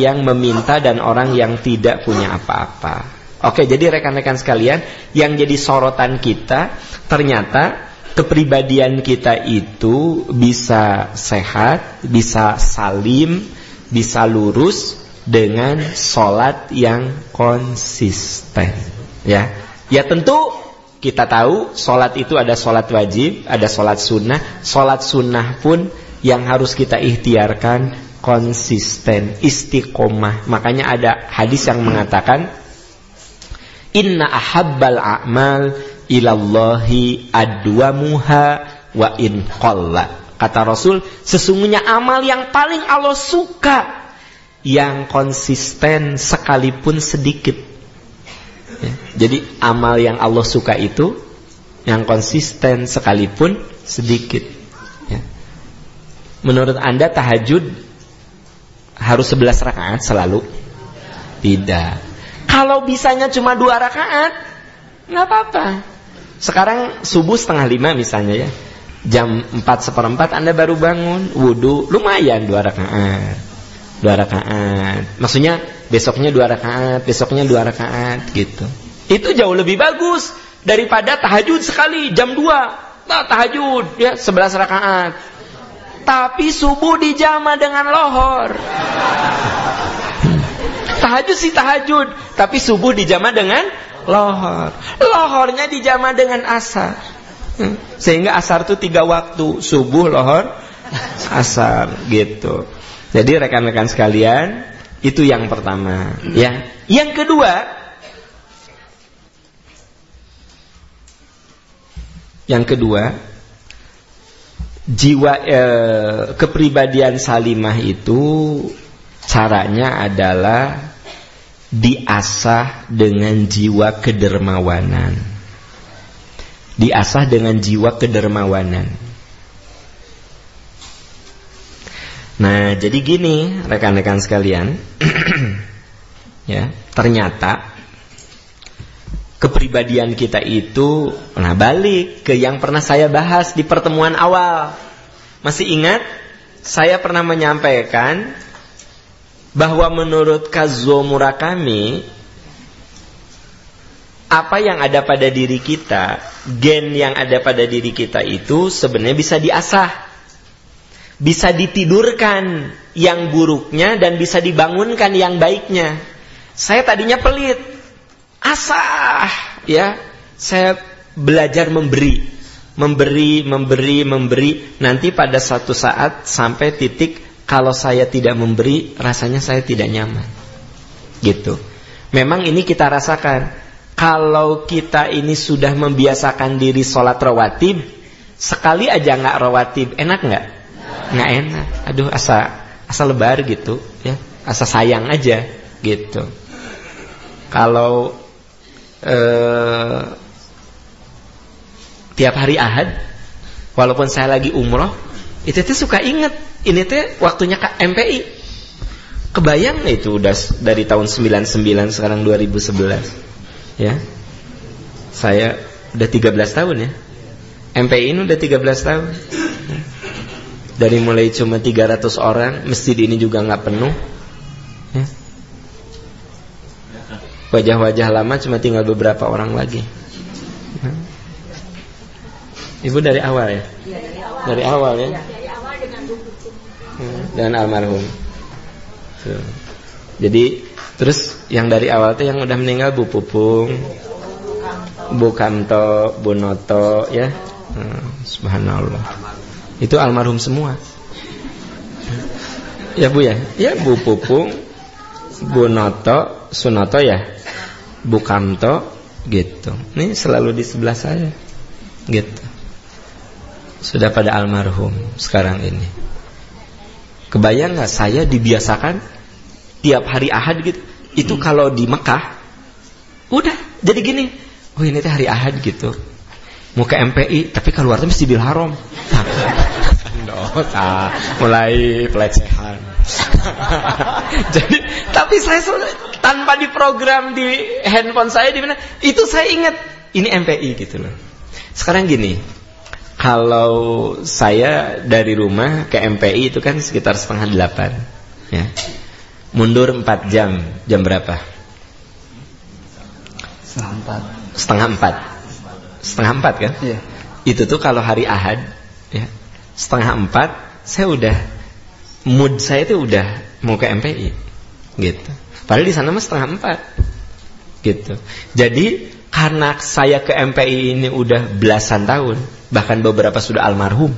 yang meminta dan orang yang tidak punya apa-apa. Oke, jadi rekan-rekan sekalian, yang jadi sorotan kita ternyata kepribadian kita itu bisa sehat, bisa salim, bisa lurus dengan sholat yang konsisten. Ya tentu kita tahu sholat itu ada sholat wajib, ada sholat sunnah. Sholat sunnah pun yang harus kita ikhtiarkan konsisten, istiqomah. Makanya ada hadis yang mengatakan inna ahabbal a'mal ilallahi adwamuha wa in qalla. Kata Rasul, sesungguhnya amal yang paling Allah suka yang konsisten sekalipun sedikit ya. Jadi amal yang Allah suka itu yang konsisten sekalipun sedikit ya. Menurut Anda tahajud harus 11 rakaat selalu? Tidak. Kalau bisanya cuma 2 rakaat nggak apa-apa. Sekarang subuh 4:30 misalnya ya, jam 4:15 Anda baru bangun, wudu, lumayan 2 rakaat. 2 rakaat. Maksudnya besoknya 2 rakaat, besoknya 2 rakaat gitu. Itu jauh lebih bagus daripada tahajud sekali jam 2. Nah, tahajud ya 11 rakaat. Tapi subuh dijama dengan lohor. Tahajud sih tahajud, tapi subuh dijama dengan lohor. Lohornya dijama dengan asar. Sehingga asar itu 3 waktu, subuh, lohor, asar gitu. Jadi rekan-rekan sekalian, itu yang pertama ya. Yang kedua jiwa kepribadian salimah itu caranya adalah diasah dengan jiwa kedermawanan. Diasah dengan jiwa kedermawanan. Nah, jadi gini rekan-rekan sekalian. ya, ternyata kepribadian kita itu, nah balik ke yang pernah saya bahas di pertemuan awal. Masih ingat? Saya pernah menyampaikan bahwa menurut Kazuo Murakami, apa yang ada pada diri kita, gen yang ada pada diri kita itu sebenarnya bisa diasah, bisa ditidurkan yang buruknya dan bisa dibangunkan yang baiknya. Saya tadinya pelit, asah, ya. Saya belajar memberi. Nanti pada suatu saat sampai titik kalau saya tidak memberi, rasanya saya tidak nyaman. Gitu. Memang ini kita rasakan. Kalau kita ini sudah membiasakan diri sholat rawatib, sekali aja nggak rawatib, enak nggak? Nggak enak. Aduh, asa lebar gitu, ya. Asa sayang aja, gitu. Kalau tiap hari Ahad, walaupun saya lagi umroh, itu tuh suka inget, ini tuh waktunya MPI. Kebayang itu udah dari tahun 99, sekarang 2011, ya. Saya udah 13 tahun ya. MPI ini udah 13 tahun. Dari mulai cuma 300 orang, masjid ini juga nggak penuh, ya. Wajah-wajah lama cuma tinggal beberapa orang lagi. Ibu dari awal ya? Dari awal ya? Dengan almarhum. Jadi terus yang dari awal tuh yang udah meninggal Bu Pupung, Bu Kamto, Bu Noto, ya. Subhanallah. Itu almarhum semua. Ya Bu ya? Ya Bu Pupung, Bu Noto, Sunoto ya, Bu Kamto, gitu. Ini selalu di sebelah saya, gitu. Sudah pada almarhum sekarang ini. Kebayang nggak saya dibiasakan tiap hari Ahad gitu. Itu kalau di Mekah, udah jadi gini. Oh ini teh hari Ahad gitu. Mau ke MPI, tapi keluar tuh Masjidil Haram. Mulai pelecehan. Jadi, tapi saya tanpa diprogram di handphone saya di mana, itu saya ingat ini MPI gitu loh. Sekarang gini, kalau saya dari rumah ke MPI itu kan sekitar 7:30, ya. Mundur 4 jam, jam berapa? 3:30. 3:30 kan? Iya. Itu tuh kalau hari Ahad, ya. 3:30 saya udah, mood saya itu udah mau ke MPI, gitu. Padahal di sana mah 3:30, gitu. Jadi karena saya ke MPI ini udah belasan tahun, bahkan beberapa sudah almarhum,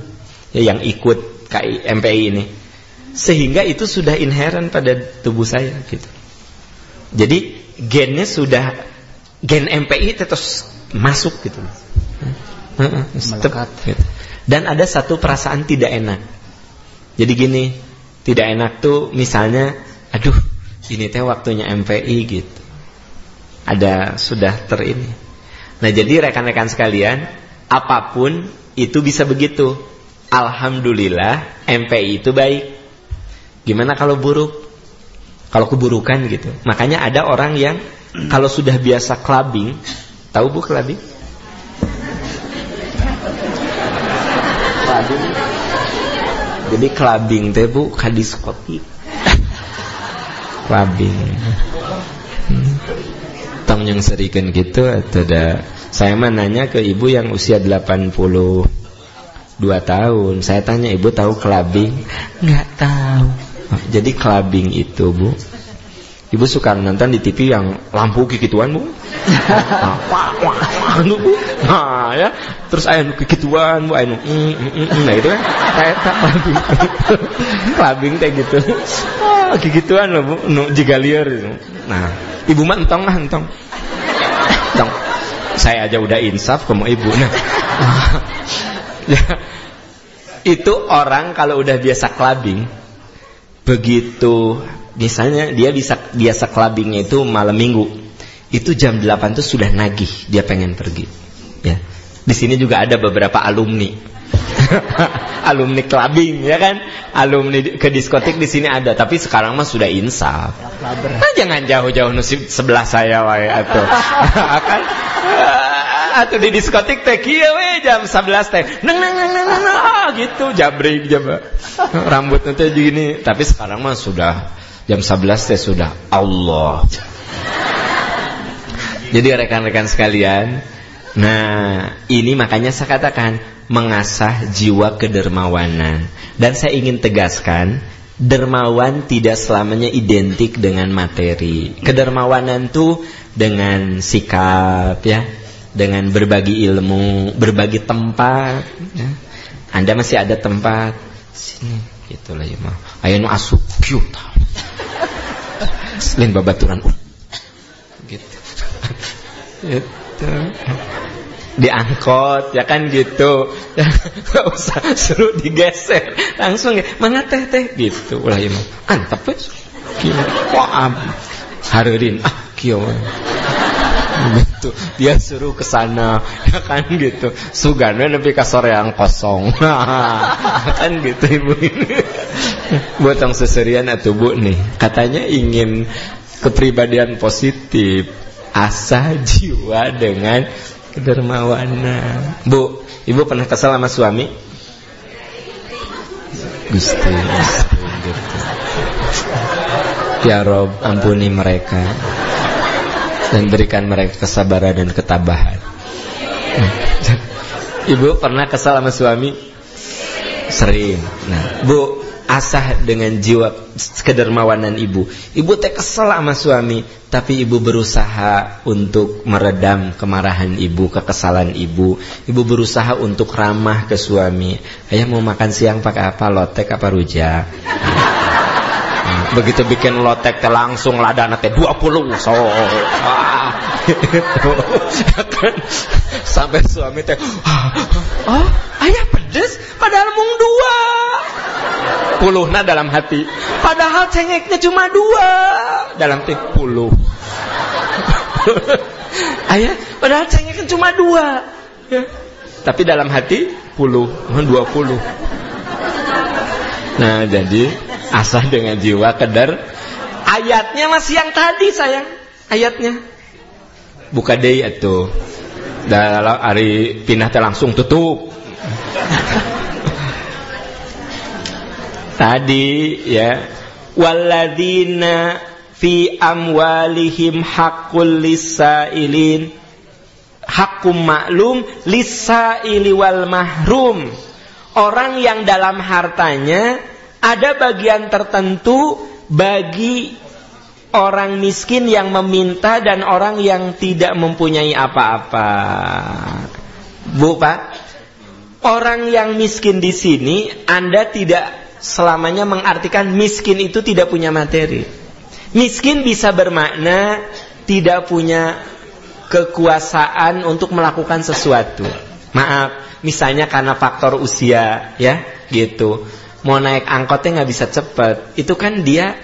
ya, yang ikut ke MPI ini, sehingga itu sudah inherent pada tubuh saya, gitu. Jadi gennya sudah, gen MPI terus masuk gitu, melekat, gitu. Dan ada satu perasaan tidak enak. Jadi gini, tidak enak tuh misalnya, aduh ini teh waktunya MPI gitu. Ada sudah terini. Nah jadi rekan-rekan sekalian, apapun itu bisa begitu. Alhamdulillah MPI itu baik. Gimana kalau buruk? Kalau keburukan gitu. Makanya ada orang yang kalau sudah biasa clubbing, tahu Bu clubbing? Clubbing. Jadi clubbing teh Bu kadiskotik. Clubbing. Tong yang serikan gitu atau ada. Saya mah nanya ke ibu yang usia 82 tahun. Saya tanya, ibu tahu clubbing? Nggak tahu. Jadi clubbing itu Bu, ibu suka nonton di TV yang lampu kikituan Bu. Nah ya, terus aya nu kikituan Bu, aya nu nah itu kan kayak clubbing. Clubbing teh gitu. Kikituan loh Bu, nu jiga lieur gitu. Nah, ibu mah entong lah entong. Entong. Saya aja udah insaf sama ibu. Nah. Ya. Itu orang kalau udah biasa clubbing, begitu misalnya dia biasa clubbingnya itu malam minggu, itu jam 8 tuh sudah nagih dia pengen pergi, ya. Di sini juga ada beberapa alumni alumni clubbing ya kan, alumni ke diskotik di sini ada, tapi sekarang mah sudah insaf. Nah, jangan jauh-jauh nusib sebelah saya wae atuh. Kan atuh di diskotik teh kieu we jam 11 teh. Neng gitu jabrik jaba. Rambutnya teh gini, tapi sekarang mah sudah jam 11 teh sudah Allah. Jadi rekan-rekan sekalian, nah ini makanya saya katakan mengasah jiwa kedermawanan. Dan saya ingin tegaskan, dermawan tidak selamanya identik dengan materi. Kedermawanan tuh dengan sikap ya, dengan berbagi ilmu, berbagi tempat ya. Anda masih ada tempat sini gitulah ya mah. Aya nu asup kieu tah. Lain babaturan gitu. Gitu. Diangkot ya kan gitu. Enggak usah suruh digeser. Langsung ya, "Mangga teh gitu." Ulah ieu mah. Antep we. Kieu. Wah, hareureun kieu. Gitu. Dia suruh ke sana ya kan gitu. Sugana nepi ka soreang kosong. Kan gitu ibu ini. Buat yang seserian atuh Bu nih. Katanya ingin kepribadian positif. Asah jiwa dengan kedermawanan. Bu, ibu pernah kesal sama suami? Gusti gitu. Ya Rob, ampuni mereka dan berikan mereka kesabaran dan ketabahan. Ibu pernah kesal sama suami? Sering. Nah, Bu, asah dengan jiwa kedermawanan ibu. Ibu teh kesel sama suami, tapi ibu berusaha untuk meredam kemarahan ibu, kekesalan ibu. Ibu berusaha untuk ramah ke suami. Ayah mau makan siang pakai apa? Lotek apa rujak? Begitu bikin lotek teh langsung ladana teh 20 so. Gitu. Sampai suami teh, "Oh, ayah pedes padahal mung 2." Puluhna dalam hati. Padahal cengeknya cuma 2. Dalam hati 10. Ayah, padahal cengeknya cuma 2. Ya. Tapi dalam hati 20. Nah, jadi asah dengan jiwa ayatnya masih yang tadi sayang. Ayatnya. Buka deui atuh. Dalam hari pindah teh langsung tutup. Tadi ya, walladzina fi amwalihim haqqul lisailin, haqqum ma'lum lisaili wal mahrum. Orang yang dalam hartanya ada bagian tertentu bagi orang miskin yang meminta dan orang yang tidak mempunyai apa-apa. Bu, Pak, orang yang miskin di sini Anda tidak selamanya mengartikan miskin itu tidak punya materi. Miskin bisa bermakna tidak punya kekuasaan untuk melakukan sesuatu. Maaf, misalnya karena faktor usia ya, gitu. Mau naik angkotnya nggak bisa cepat. Itu kan dia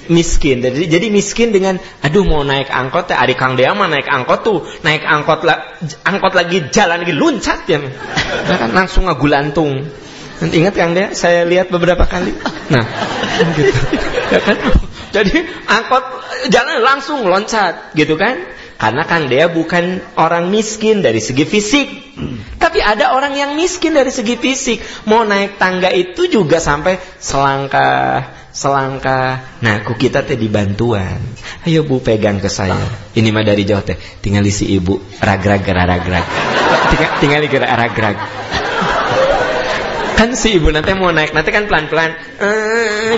miskin. Jadi miskin dengan aduh mau naik angkot teh, adik Kang Dea mah naik angkot tuh, naik angkot lagi jalan lagi luncat ya. Kan langsung ngagulantung. Nanti ingat Kang Dea, saya lihat beberapa kali. Nah, gitu. Ya kan? Jadi angkot jalan langsung loncat, gitu kan? Karena Kang Dea bukan orang miskin dari segi fisik. Tapi ada orang yang miskin dari segi fisik. Mau naik tangga itu juga sampai selangkah. Nah, ku kita teh dibantuan. Ayo Bu pegang ke saya. Ini mah dari jauh teh. Tinggal si ibu ragrag. Tinggal ragrag. Kan si ibu nanti mau naik nanti kan pelan-pelan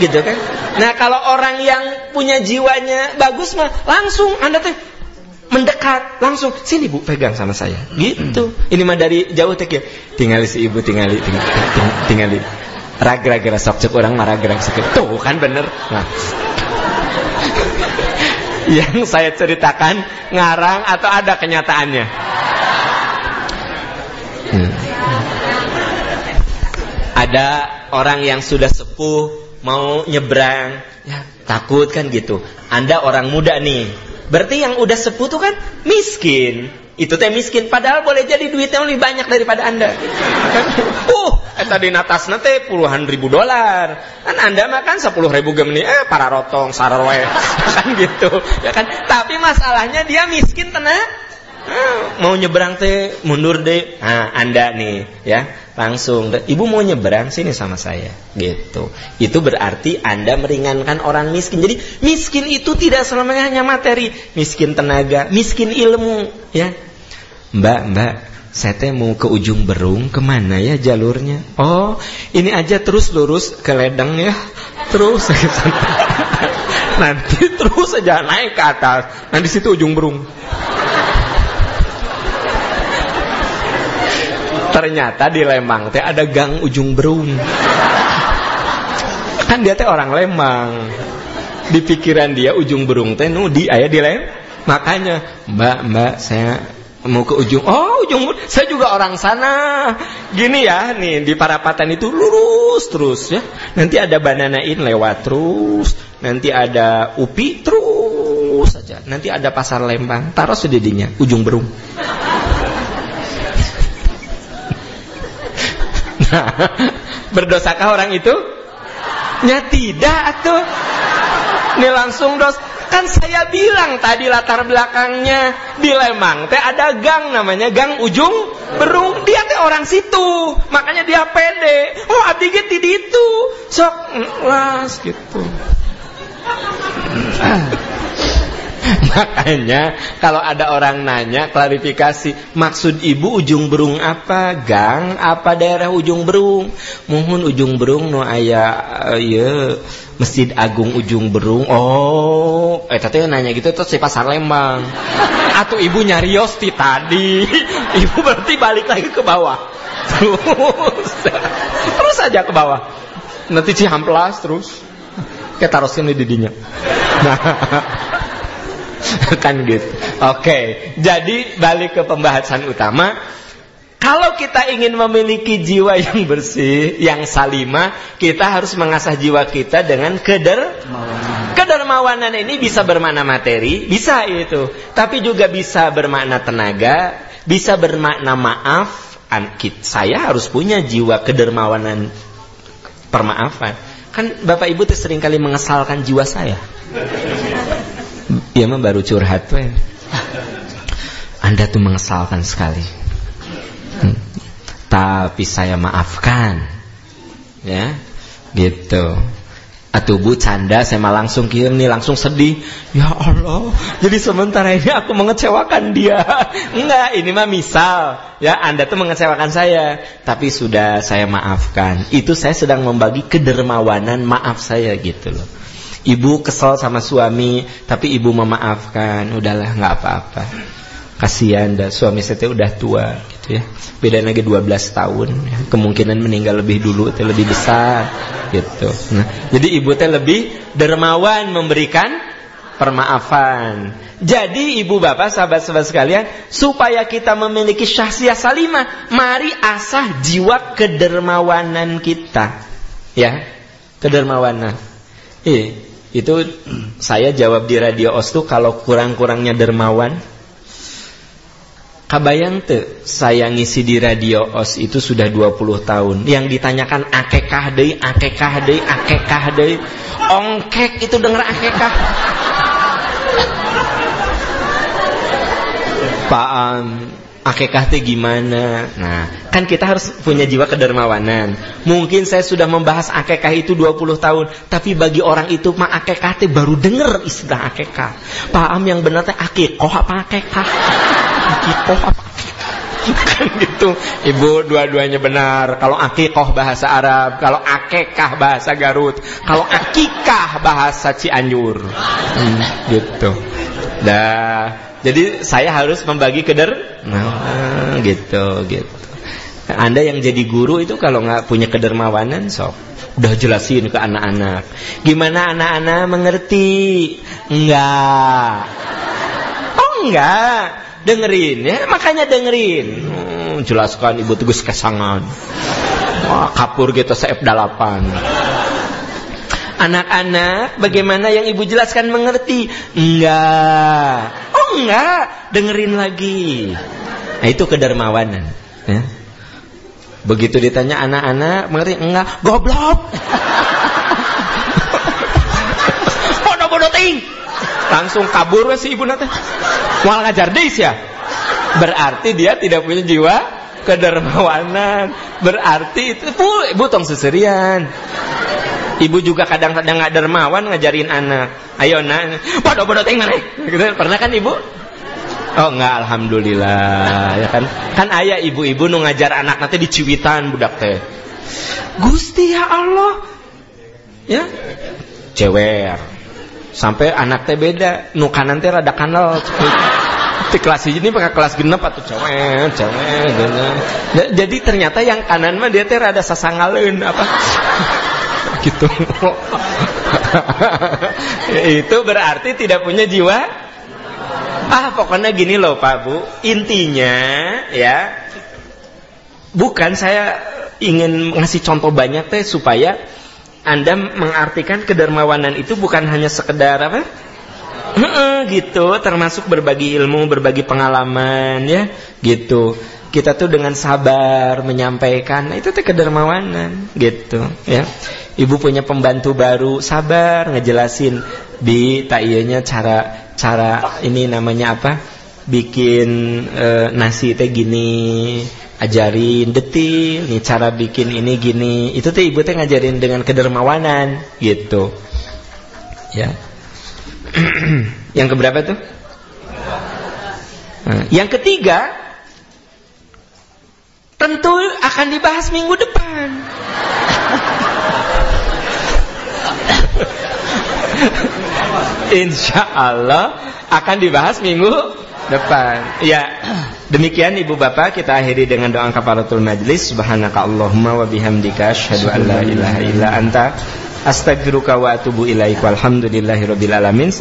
gitu kan. Nah, kalau orang yang punya jiwanya bagus mah langsung Anda teh mendekat, langsung sini Bu pegang sama saya. Gitu. Ini mah dari jauh teh ya. Tinggal si ibu tinggali. Ragrag sok cek orang marah gerak sakit. Tuh kan bener. Nah. Yang saya ceritakan ngarang atau ada kenyataannya? Ada orang yang sudah sepuh mau nyebrang, ya, takut kan gitu. Anda orang muda nih. Berarti yang udah sepuh tuh kan miskin. itu teh miskin. Padahal boleh jadi duitnya lebih banyak daripada Anda. Eta dina tasna teh puluhan ribu dolar. Kan Anda makan 10.000 gemeni, para rotong, sarwe, kan gitu. Ya kan? Tapi masalahnya dia miskin tenang. Mau nyebrang teh mundur deh. Nah, Anda nih, ya, langsung. Ibu mau nyebrang sini sama saya, gitu. Itu berarti Anda meringankan orang miskin. Jadi miskin itu tidak selamanya hanya materi, miskin tenaga, miskin ilmu, ya. Mbak, saya teh mau ke ujung Berung, kemana ya jalurnya? Oh, ini aja terus lurus ke Ledeng ya, terus nanti terus aja naik ke atas. Nah di situ ujung Berung. Ternyata di Lembang teh ada gang ujung Berung. Kan dia teh orang Lembang. Di pikiran dia ujung Berung teh di aya di Lembang. Makanya, Mbak, saya mau ke ujung. Oh, ujung. Saya juga orang sana. Gini ya, nih di Parapatan itu lurus terus ya. Nanti ada Banana Inn lewat terus. Nanti ada UPI terus saja. Nanti ada Pasar Lembang. Taruh sedidinya ujung Berung. Nah, berdosakah orang itu? Ya tidak atuh. Ini langsung dos. Kan saya bilang tadi latar belakangnya di Lembang teh ada gang namanya Gang Ujung Berung. Dia teh orang situ, makanya dia pede. Oh, abdi ge di ditu. Sok las gitu. Makanya kalau ada orang nanya klarifikasi, maksud ibu ujung Berung apa? Gang apa daerah ujung Berung? Mohon ujung Berung no aya Masjid Agung Ujung Berung. Oh, tadi nanya gitu terus si Pasar Lembang. Atau ibu nyarios ti tadi. Ibu berarti balik lagi ke bawah. Terus aja ke bawah. Nanti Cihamplas terus. Kita tarusin di didinya. Nah, kan gitu. Oke, jadi balik ke pembahasan utama. Kalau kita ingin memiliki jiwa yang bersih, yang salimah, kita harus mengasah jiwa kita dengan kedermawanan. Ini bisa bermakna materi, bisa itu, tapi juga bisa bermakna tenaga, bisa bermakna maaf. Saya harus punya jiwa kedermawanan, permaafan. Kan Bapak Ibu tuh seringkali mengesalkan jiwa saya. Iya mah baru curhat weh. Anda tuh mengesalkan sekali. Tapi saya maafkan. Ya, gitu. Atuh Bu canda saya mah langsung kirim nih, langsung sedih. Ya Allah, jadi sementara ini aku mengecewakan dia. Enggak, ini mah misal. Ya, Anda tuh mengecewakan saya, tapi sudah saya maafkan. Itu saya sedang membagi kedermawanan maaf saya gitu loh. Ibu kesal sama suami, tapi ibu memaafkan. Udahlah, nggak apa-apa. Kasihan dah, suami saya udah tua gitu ya. Beda lagi 12 tahun ya. Kemungkinan meninggal lebih dulu itu lebih besar gitu. Nah, jadi ibu teh lebih dermawan memberikan permaafan. Jadi ibu bapak sahabat-sahabat sekalian, supaya kita memiliki syahsiah salimah, mari asah jiwa kedermawanan kita. Ya, kedermawanan. Itu saya jawab di Radio OS tuh kalau kurang-kurangnya dermawan. Kabayang tuh saya ngisi di Radio OS itu sudah 20 tahun. Yang ditanyakan akekah deui, akekah deui, akekah deui. Ongkek itu denger akekah. Paham. Akekah teh gimana? Nah, kan kita harus punya jiwa kedermawanan. Mungkin saya sudah membahas akekah itu 20 tahun, tapi bagi orang itu mah akekah teh baru denger istilah akekah. Paham yang benar teh akikoh apa akekah? Akikoh apa? Kan gitu. Ibu dua-duanya benar. Kalau akikoh bahasa Arab, kalau akekah bahasa Garut, kalau akikah bahasa Cianjur. Gitu. Dah. Jadi saya harus membagi gitu. Anda yang jadi guru itu kalau nggak punya kedermawanan, sok udah jelasin ke anak-anak. Gimana anak-anak mengerti? Enggak. Oh enggak. Dengerin ya, makanya dengerin. Jelaskan ibu tegus kesangan. Wah, kapur gitu CF8. Anak-anak, bagaimana yang ibu jelaskan mengerti? Enggak. Oh Oh enggak, dengerin lagi. Nah itu kedermawanan ya. Begitu ditanya anak-anak mengerti, enggak, goblok. Bodoh-bodoh ting. Langsung kabur si ibu nate. Mal ngajar deis ya. Berarti dia tidak punya jiwa kedermawanan. Berarti itu ibu tong seserian. Ibu juga kadang-kadang nggak dermawan ngajarin anak. Ayo nak, bodoh-bodoh ting mana? Gitu. Pernah kan ibu? Oh enggak, alhamdulillah ya kan. Kan ayah ibu-ibu nu ngajar anak nanti di Ciwitan budak teh. Gusti ya Allah. Ya. Cewer. Sampai anak teh beda. Nu kanan teh rada kanal. Di kelas ini pakai kelas genep atau cewer. Jadi ternyata yang kanan mah dia teh rada sasangaleun apa? Gitu. Itu berarti tidak punya jiwa. Pokoknya gini loh Pak Bu, intinya ya, bukan saya ingin ngasih contoh banyak teh supaya Anda mengartikan kedermawanan itu bukan hanya sekedar apa? Gitu, termasuk berbagi ilmu, berbagi pengalaman ya, gitu. Kita tuh dengan sabar menyampaikan, itu tuh kedermawanan, gitu ya. Ibu punya pembantu baru, sabar ngejelasin di taiyanya cara ini namanya apa? Bikin nasi teh gini, ajarin detil nih cara bikin ini gini. Itu tuh ibu teh ngajarin dengan kedermawanan, gitu. Ya. Yang keberapa tuh? Yang ketiga tentu akan dibahas minggu depan. Insya Allah akan dibahas minggu depan. Ya, demikian ibu bapak, kita akhiri dengan doa kafaratul majlis. Subhanaka Allahumma wa bihamdika asyhadu an la ilaha illa anta astaghfiruka wa atubu ilaik. Walhamdulillahirabbil alamin.